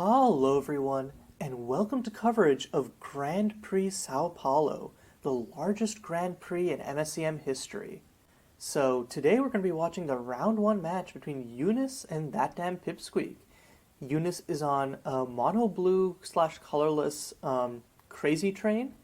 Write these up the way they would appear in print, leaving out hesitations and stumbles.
Hello everyone, and welcome to coverage of Grand Prix São Paulo, the largest Grand Prix in MSEM history. So today we're going to be watching the round 1 match between Unis and that damn Pipsqueak. Unis is on a mono blue slash colorless Crazy Train,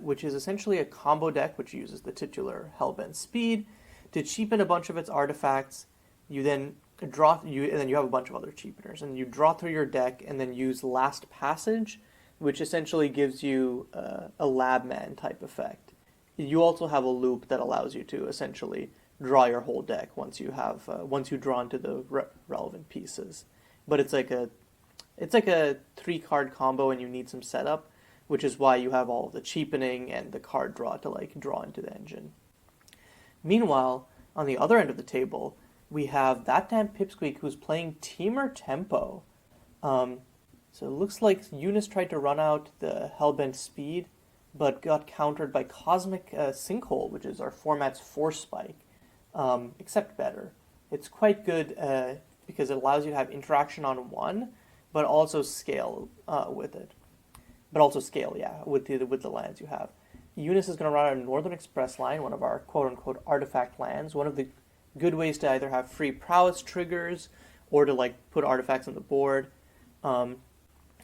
which is essentially a combo deck which uses the titular Hellbent speed to cheapen a bunch of its artifacts. You then and then you have a bunch of other cheapeners, and you draw through your deck and then use Last Passage, which essentially gives you a lab man type effect. You also have a loop that allows you to essentially draw your whole deck once you draw into the relevant pieces. But it's like a 3-card combo, and you need some setup, which is why you have all of the cheapening and the card draw to draw into the engine. Meanwhile, on the other end of the table, we have that damn Pipsqueak who's playing Temur Tempo. So it looks like Unis tried to run out the Hellbent speed, but got countered by Cosmic Sinkhole, which is our format's Force Spike, except better. It's quite good because it allows you to have interaction on one, but also scale with it. But also scale, yeah, with the lands you have. Unis is going to run out a Northern Express line, one of our quote-unquote artifact lands, one of the good ways to either have free prowess triggers or to put artifacts on the board. It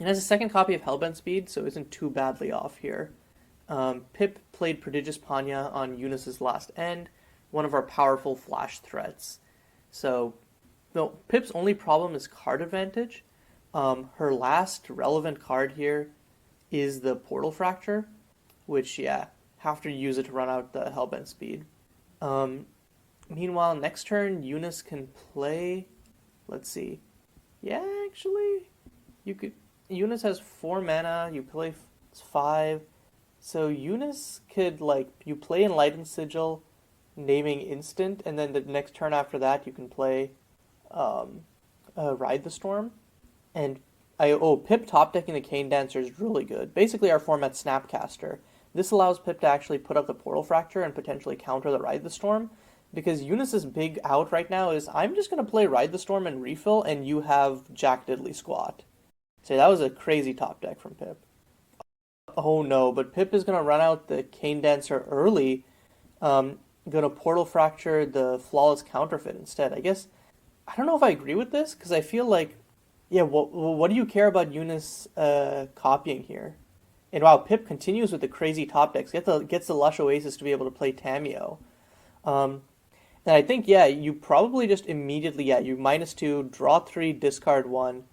has a second copy of Hellbent speed, so isn't too badly off here. Pip played Prodigious Panya on Unis's last end, one of our powerful flash threats. So, Pip's only problem is card advantage. Her last relevant card here is the Portal Fracture, which, have to use it to run out the Hellbent speed. Meanwhile, next turn, Unis can play, let's see. Yeah, actually, Unis has 4 mana, you play 5. So Unis could, you play Enlightened Sigil, naming instant, and then the next turn after that, you can play Ride the Storm. And Pip top decking the Cane Dancer is really good. Basically, our format Snapcaster. This allows Pip to actually put up the Portal Fracture and potentially counter the Ride the Storm. Because Unis's big out right now is, I'm just going to play Ride the Storm and refill, and you have Jack Diddley Squat. So that was a crazy top deck from Pip. Oh no, but Pip is going to run out the Cane Dancer early. Going to Portal Fracture the Flawless Counterfeit instead. I don't know if I agree with this, because I feel like, what do you care about Unis copying here? And wow, Pip continues with the crazy top decks. Gets the Lush Oasis to be able to play Tamiyo. And I think, you probably just immediately, you -2, draw 3, discard 1.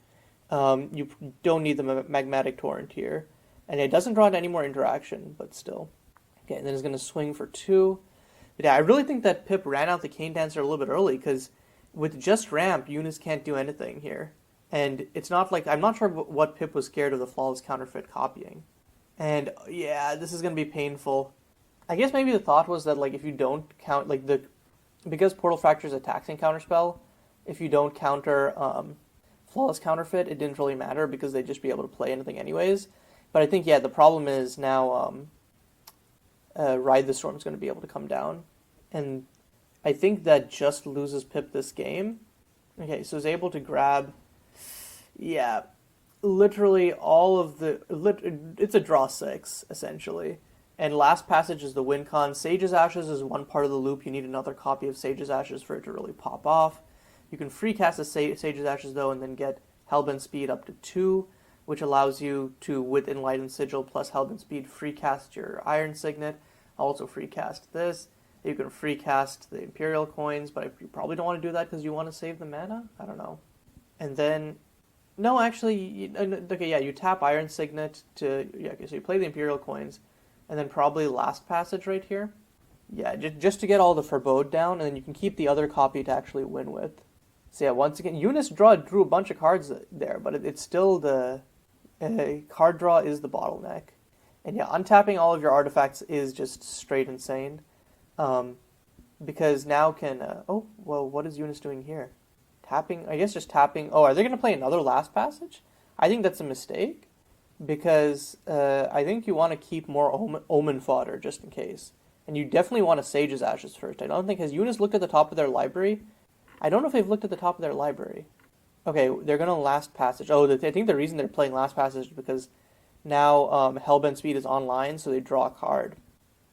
You don't need the Magmatic Torrent here. And it doesn't draw any more interaction, but still. Okay, and then it's going to swing for 2. But I really think that Pip ran out the Cane Dancer a little bit early, because with just ramp, Unis can't do anything here. And it's not I'm not sure what Pip was scared of the Flawless Counterfeit copying. And this is going to be painful. I guess maybe the thought was that, if you don't count, because Portal Fracture is a taxing counterspell, if you don't counter Flawless Counterfeit, it didn't really matter because they'd just be able to play anything anyways. But I think, the problem is now Ride the Storm is going to be able to come down. And I think that just loses Pip this game. Okay, so he's able to grab, literally all of it's a draw 6, essentially. And Last Passage is the win con. Sage's Ashes is one part of the loop. You need another copy of Sage's Ashes for it to really pop off. You can free cast the Sage's Ashes, though, and then get Hellbent Speed up to 2, which allows you to, with Enlightened Sigil plus Hellbent Speed, free cast your Iron Signet. Also free cast this. You can free cast the Imperial Coins, but you probably don't want to do that because you want to save the mana? I don't know. And then, no, actually, you tap Iron Signet to, so you play the Imperial Coins, and then probably Last Passage right here. Yeah, just to get all the forebode down, and then you can keep the other copy to actually win with. So once again, Unis drew a bunch of cards there, but it's still the card draw is the bottleneck. And untapping all of your artifacts is just straight insane. Because now what is Unis doing here? Tapping, I guess just tapping. Oh, are they going to play another Last Passage? I think that's a mistake. Because I think you want to keep more Omen fodder just in case. And you definitely want to Sage's Ashes first. I don't think, has Unis looked at the top of their library? I don't know if they've looked at the top of their library. Okay, they're gonna Last Passage. Oh, I think the reason they're playing Last Passage is because now Hellbent Speed is online, so they draw a card.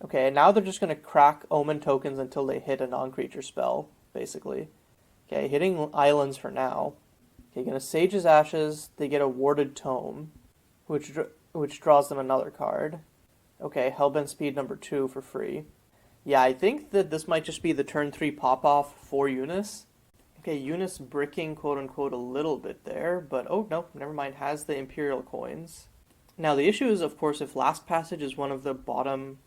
Okay, and now they're just gonna crack Omen tokens until they hit a non-creature spell, basically. Okay, hitting islands for now. Okay, gonna Sage's Ashes. They get a Warded Tome, which draws them another card. Okay, Hellbent Speed number 2 for free. Yeah, I think that this might just be the turn 3 pop-off for Unis. Okay, Unis bricking quote-unquote a little bit there, but oh no, never mind, has the Imperial coins. Now the issue is, of course, if Last Passage is one of the bottom,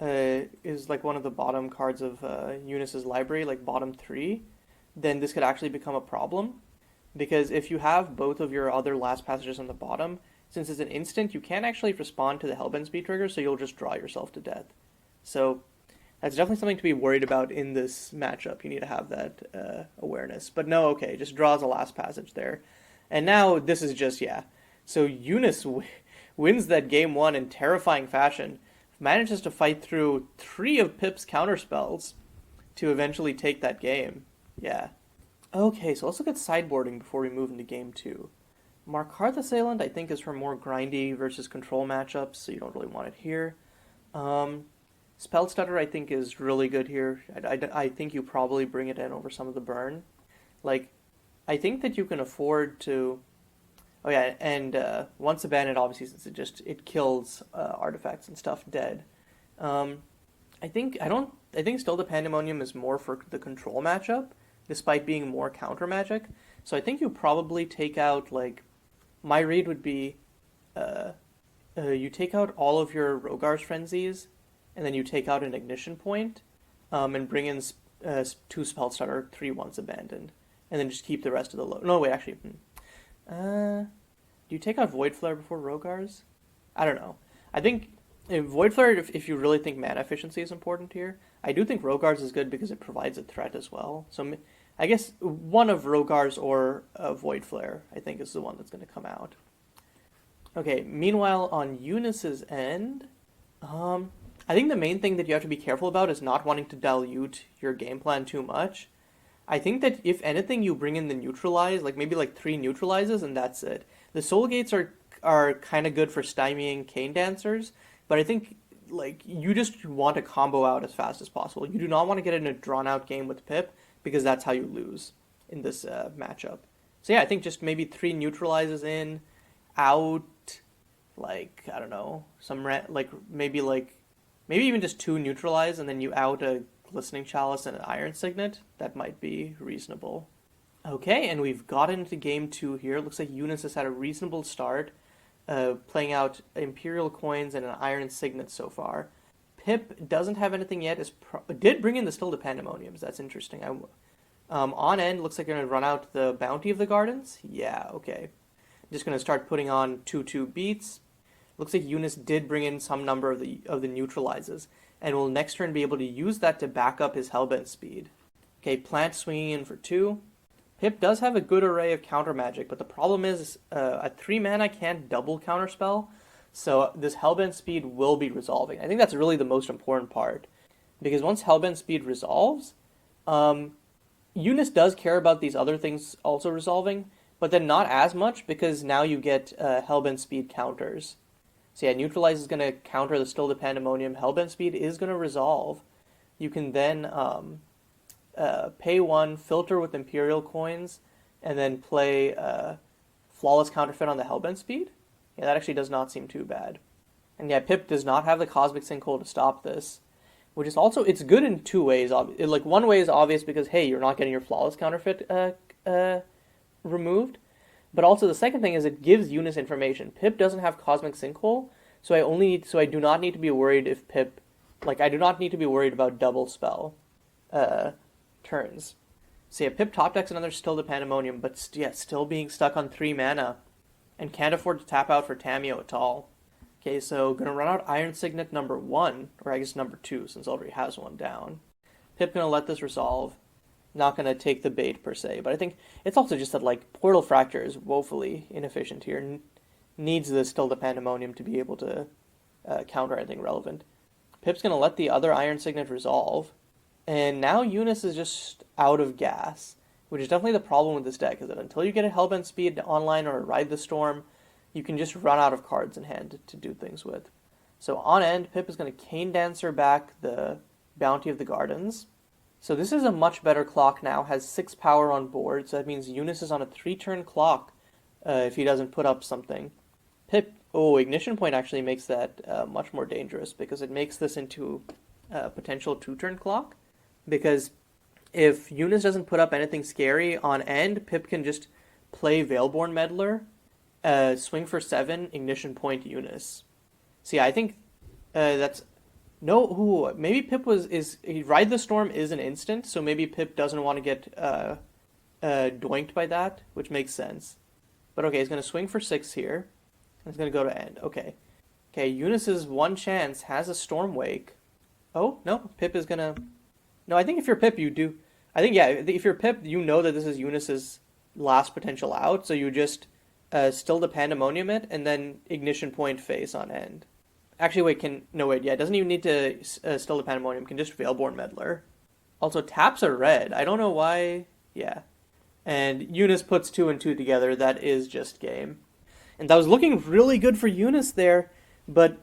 is like one of the bottom cards of Unis's library, like bottom 3, then this could actually become a problem. Because if you have both of your other Last Passages on the bottom, since it's an instant, you can't actually respond to the Hellbent Speed trigger, so you'll just draw yourself to death. So that's definitely something to be worried about in this matchup. You need to have that awareness. But no, okay, just draws a Last Passage there. And now this is just, yeah. So Unis wins that game 1 in terrifying fashion, manages to fight through 3 of Pip's counterspells to eventually take that game. Yeah. Okay, so let's look at sideboarding before we move into game 2. Markarth Assailant, I think, is for more grindy versus control matchups, so you don't really want it here. Spell Stutter, I think, is really good here. I think you probably bring it in over some of the burn. Like, I think that you can afford to... Oh yeah, and once abandoned, obviously, since it kills artifacts and stuff dead. I think still the Pandemonium is more for the control matchup, despite being more counter magic. So I think you probably take out, like, my read would be, you take out all of your Rogar's Frenzies, and then you take out an Ignition Point, and bring in 2 Spell Stutter, 3 once abandoned, and then just keep the rest of the no, wait, actually, do you take out Void Flare before Rogar's? I don't know. I think Void Flare, if you really think mana efficiency is important here, I do think Rogar's is good because it provides a threat as well. So I guess one of Rogar's or Void Flare, I think, is the one that's going to come out. Okay, meanwhile, on Unis's end, I think the main thing that you have to be careful about is not wanting to dilute your game plan too much. I think that if anything, you bring in the neutralize, like maybe like 3 neutralizes, and that's it. The Soul Gates are kind of good for stymieing Cane Dancers, but I think like you just want to combo out as fast as possible. You do not want to get in a drawn-out game with Pip, because that's how you lose in this matchup. So yeah, I think just maybe 3 neutralizes in, out, like, I don't know, maybe even just 2 neutralize, and then you out a Glistening Chalice and an Iron Signet. That might be reasonable. Okay, and we've gotten into game 2 here. Looks like Unis has had a reasonable start, playing out Imperial Coins and an Iron Signet so far. Pip doesn't have anything yet. Did bring in the Still the Pandemoniums. That's interesting. On end, looks like they're going to run out the Bounty of the Gardens. Yeah, okay. Just going to start putting on 2/2 beats. Looks like Unis did bring in some number of the neutralizes, and will next turn be able to use that to back up his Hellbent Speed. Okay, Plant swinging in for 2. Pip does have a good array of counter magic, but the problem is at 3 mana can't double counterspell, so this Hellbent Speed will be resolving. I think that's really the most important part, because once Hellbent Speed resolves, Unis does care about these other things also resolving, but then not as much, because now you get Hellbent Speed counters. So yeah, Neutralize is going to counter the Still the Pandemonium. Hellbent Speed is going to resolve. You can then pay 1, filter with Imperial Coins, and then play Flawless Counterfeit on the Hellbent Speed. Yeah, that actually does not seem too bad. And yeah, Pip does not have the Cosmic Sinkhole to stop this, which is also, it's good in 2 ways. Like, one way is obvious because, hey, you're not getting your Flawless Counterfeit removed. But also the second thing is it gives Unis information. Pip doesn't have Cosmic Sinkhole, so I do not need to be worried if Pip, like, I do not need to be worried about double spell turns. So yeah, Pip top decks another Still the Pandemonium, but still being stuck on 3 mana, and can't afford to tap out for Tamiyo at all. Okay, so gonna run out Iron Signet number 1, or I guess number 2, since already has one down. Pip gonna let this resolve. Not going to take the bait, per se. But I think it's also just that, like, Portal Fracture is woefully inefficient here. Needs the Still the Pandemonium to be able to counter anything relevant. Pip's going to let the other Iron Signet resolve. And now Unis is just out of gas. which is definitely the problem with this deck, is that until you get a Hellbent speed online or Ride the Storm, you can just run out of cards in hand to do things with. So on end, Pip is going to Cane Dancer back the Bounty of the Gardens. So this is a much better clock now, has 6 power on board, so that means Unis is on a 3-turn clock if he doesn't put up something. Pip, Ignition Point actually makes that much more dangerous, because it makes this into a potential 2-turn clock. Because if Unis doesn't put up anything scary on end, Pip can just play Veilborn Meddler, swing for 7, Ignition Point Unis. See, I think that's... No, maybe Pip Ride the Storm is an instant, so maybe Pip doesn't want to get doinked by that, which makes sense. But okay, he's going to swing for 6 here. He's going to go to end. Okay. Okay, Unis's one chance has a Storm Wake. Oh, no, Pip is going to... No, I think if you're Pip, you do... I think, yeah, if you're Pip, you know that this is Unis's last potential out, so you just still the Pandemonium it, and then Ignition Point face on end. Actually, wait, it doesn't even need to still the Pandemonium, can just Veilborn Meddler. Also, taps are red. I don't know why... Yeah. And Unis puts 2 and 2 together. That is just game. And that was looking really good for Unis there, but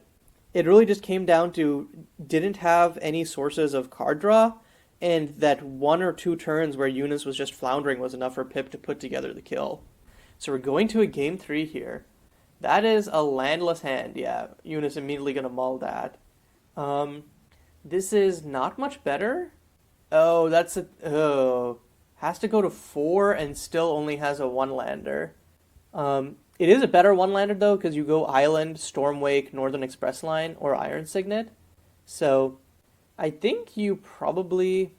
it really just came down to didn't have any sources of card draw, and that 1 or 2 turns where Unis was just floundering was enough for Pip to put together the kill. So we're going to a game 3 here. That is a landless hand. Yeah, Unis immediately going to mull that. This is not much better. Oh, has to go to 4 and still only has a 1-lander. It is a better 1-lander, though, because you go Island, Stormwake, Northern Express Line, or Iron Signet. So, I think you probably...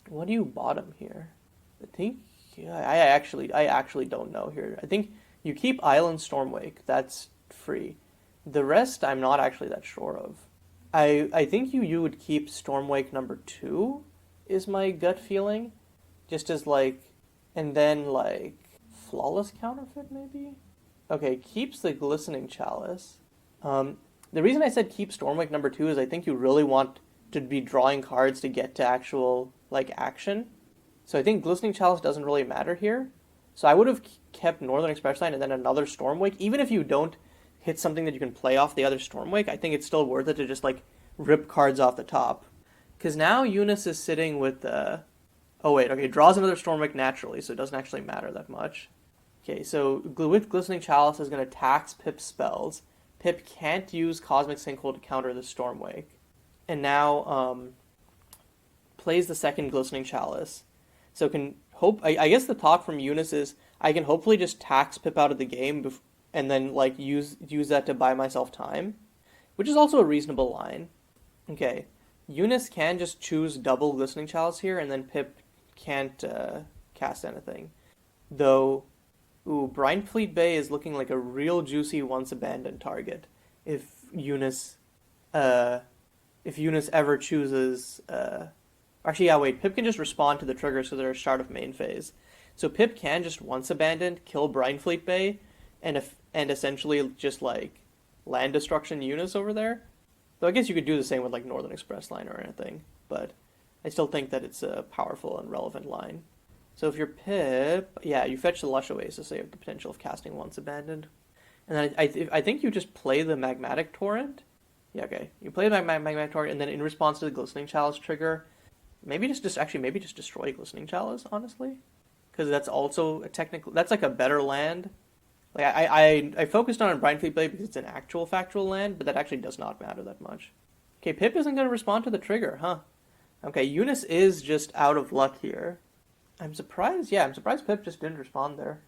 What do you bottom here? I actually don't know here. I think you keep Island, Stormwake. That's free. The rest, I'm not actually that sure of. I think you would keep Stormwake number 2, is my gut feeling. Just as, and then, Flawless Counterfeit, maybe? Okay, keeps the Glistening Chalice. The reason I said keep Stormwake number 2 is I think you really want to be drawing cards to get to actual, action. So I think Glistening Chalice doesn't really matter here. So I would have kept Northern Express Line and then another Stormwake. Even if you don't hit something that you can play off the other Stormwake, I think it's still worth it to just, rip cards off the top. Because now Unis is sitting with draws another Stormwake naturally, so it doesn't actually matter that much. Okay, so with Glistening Chalice is going to tax Pip's spells. Pip can't use Cosmic Sinkhole to counter the Stormwake. And now plays the second Glistening Chalice. So I guess the talk from Unis is I can hopefully just tax Pip out of the game and then use that to buy myself time, which is also a reasonable line. Okay, Unis can just choose double Glistening Chalice here, and then Pip can't cast anything. Though, Brinefleet Bay is looking like a real juicy once abandoned target if Unis ever chooses. Pip can just respond to the trigger, so they're a start of main phase. So Pip can just once abandoned kill Brinefleet Bay, and essentially just land destruction Unis over there. Though I guess you could do the same with Northern Express Line or anything, but I still think that it's a powerful and relevant line. So if you're Pip, you fetch the Lush Oasis, so you have the potential of casting once abandoned. And then I think you just play the Magmatic Torrent. Yeah, okay. You play the Magmatic Torrent, and then in response to the Glistening Chalice trigger, maybe just destroy Glistening Chalice, honestly. Because that's also that's a better land. I focused on Brinefleet Blade because it's an actual factual land, but that actually does not matter that much. Okay, Pip isn't going to respond to the trigger, huh? Okay, Unis is just out of luck here. I'm surprised Pip just didn't respond there.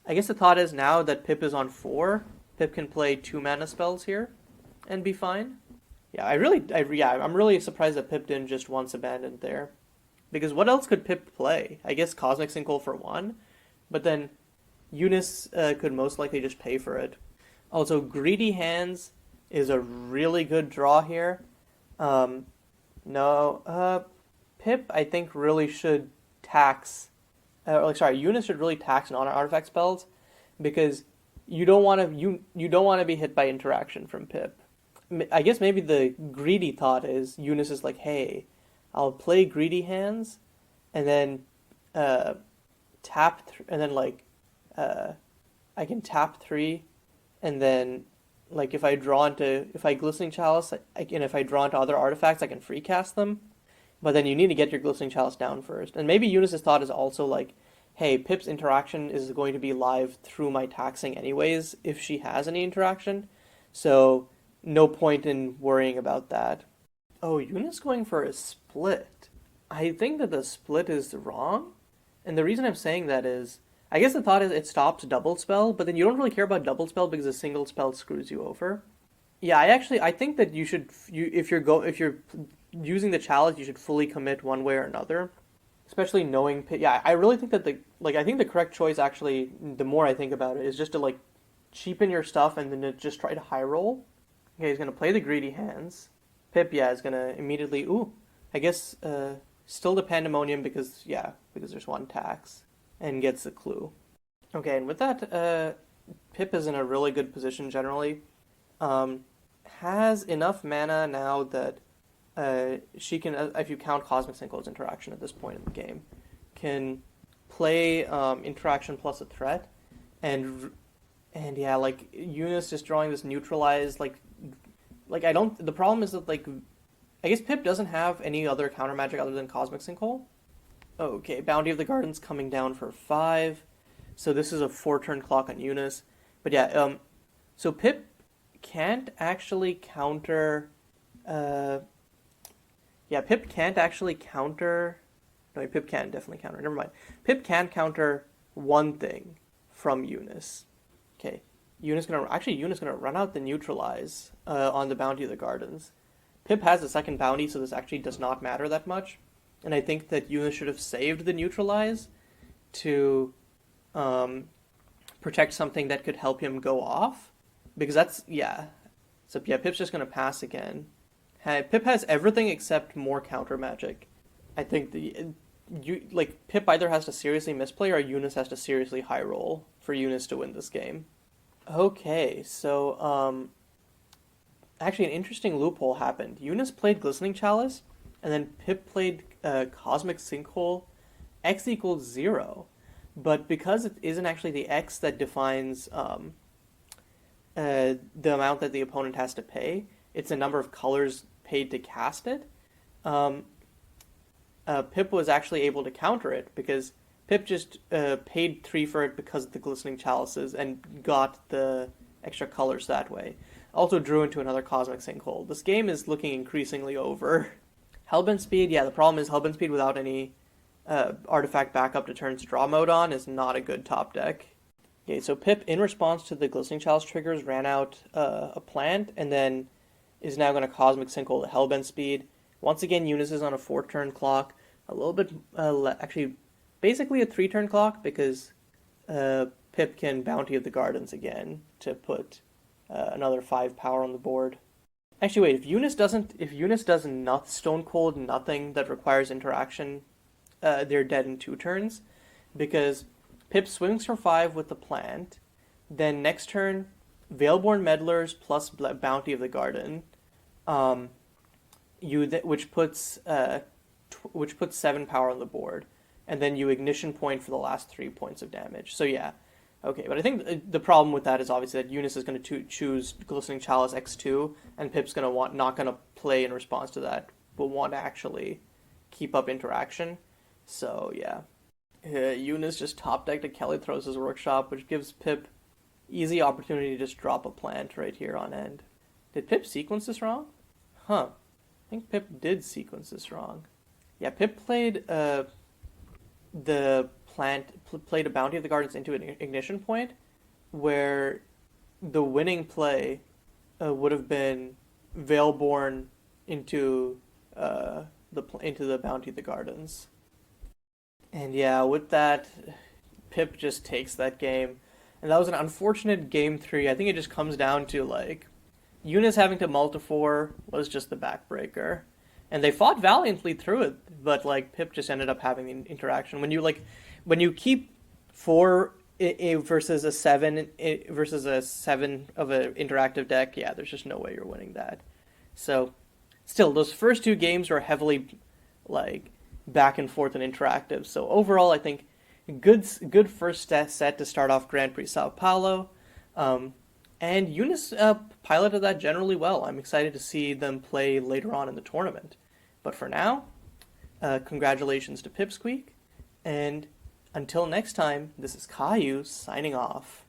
I guess the thought is now that Pip is on 4, Pip can play 2 mana spells here and be fine. Yeah, I'm really surprised that Pip didn't just once abandon there. Because what else could Pip play? I guess Cosmic Sinkhole for 1, but then Unis could most likely just pay for it. Also, Greedy Hands is a really good draw here. Pip, I think, really should tax... Unis should really tax non-artifact spells, because you don't want to be hit by interaction from Pip. I guess maybe the greedy thought is Unis is hey, I'll play Greedy Hands, and then and then like I can tap 3, and then like if I Glistening Chalice, and if I draw into other artifacts, I can free cast them. But then you need to get your Glistening Chalice down first. And maybe Unis's thought is also like, hey, Pip's interaction is going to be live through my taxing anyways if she has any interaction. So no point in worrying about that. Oh, Unis going for a split. I think that the split is wrong. And the reason I'm saying that is, I guess the thought is it stops double spell, but then you don't really care about double spell because a single spell screws you over. Yeah, I think that if you're using the chalice, you should fully commit one way or another. Especially knowing, yeah, I really think that I think the correct choice actually, the more I think about it, is just to like cheapen your stuff and then to just try to high roll. Okay, he's gonna play the greedy hands. Pip, yeah, is gonna immediately, I guess, still the Pandemonium because there's one tax, and gets the clue. Okay, and with that, Pip is in a really good position generally. Has enough mana now that she can, if you count Cosmic Sinkhole's interaction at this point in the game, can play interaction plus a threat, and yeah, like Unis just drawing this neutralize, the problem is that like, I guess Pip doesn't have any other counter magic other than Cosmic Sinkhole. Okay, Bounty of the Gardens coming down for 5, so this is a 4-turn clock on Unis, but yeah, so Pip can't actually counter. Pip can't actually counter. No, Pip can definitely counter. Never mind. Pip can counter one thing from Unis. Okay, Unis gonna run out the neutralize on the Bounty of the Gardens. Pip has a second bounty, so this actually does not matter that much. And I think that Unis should have saved the neutralize to protect something that could help him go off, because that's So yeah, Pip's just gonna pass again. Pip has everything except more counter magic. I think Pip either has to seriously misplay or Unis has to seriously high roll for Unis to win this game. Okay, so actually an interesting loophole happened. Unis played Glistening Chalice, and then Pip played Cosmic Sinkhole. X equals 0, but because it isn't actually the X that defines the amount that the opponent has to pay, it's the number of colors paid to cast it. Pip was actually able to counter it because Pip just paid 3 for it because of the Glistening Chalices and got the extra colors that way. Also drew into another Cosmic Sinkhole. This game is looking increasingly over. Hellbent Speed, yeah, the problem is Hellbent Speed without any artifact backup to turn draw mode on is not a good top deck. Okay, so Pip, in response to the Glistening Chalice triggers, ran out a plant, and then is now going to Cosmic Sinkhole the Hellbent Speed. Once again, Unis is on a 4-turn clock. A little bit, actually, basically a 3-turn clock, because Pip can Bounty of the Gardens again to put another 5 power on the board. Actually, wait, if Unis does not Stone Cold nothing that requires interaction, they're dead in 2 turns, because Pip swings for 5 with the plant, then next turn, Veilborn Meddlers plus Bounty of the Garden, which puts 7 power on the board, and then you Ignition Point for the last 3 points of damage. So yeah, okay, but I think the problem with that is obviously that Unis is going to choose Glistening Chalice X2, and Pip's not going to play in response to that, but want to actually keep up interaction. So yeah. Unis just top decked a Kellythros' Workshop, which gives Pip easy opportunity to just drop a plant right here on end. Did Pip sequence this wrong? Huh. I think Pip did sequence this wrong. Yeah, Pip played played a Bounty of the Gardens into an Ignition Point, where the winning play would have been Veilborn into the Bounty of the Gardens. And yeah, with that, Pip just takes that game. And that was an unfortunate game 3. I think it just comes down to, Unis having to multi-4 was just the backbreaker. And they fought valiantly through it, but, Pip just ended up having the interaction. When you keep 4 versus a 7 versus a 7 of an interactive deck, yeah, there's just no way you're winning that. So, still, those first 2 games were heavily, back and forth and interactive. So overall, I think good first set to start off Grand Prix Sao Paulo. Um, and Unis piloted that generally well. I'm excited to see them play later on in the tournament. But for now, congratulations to Pipsqueak, and until next time, this is Caillou signing off.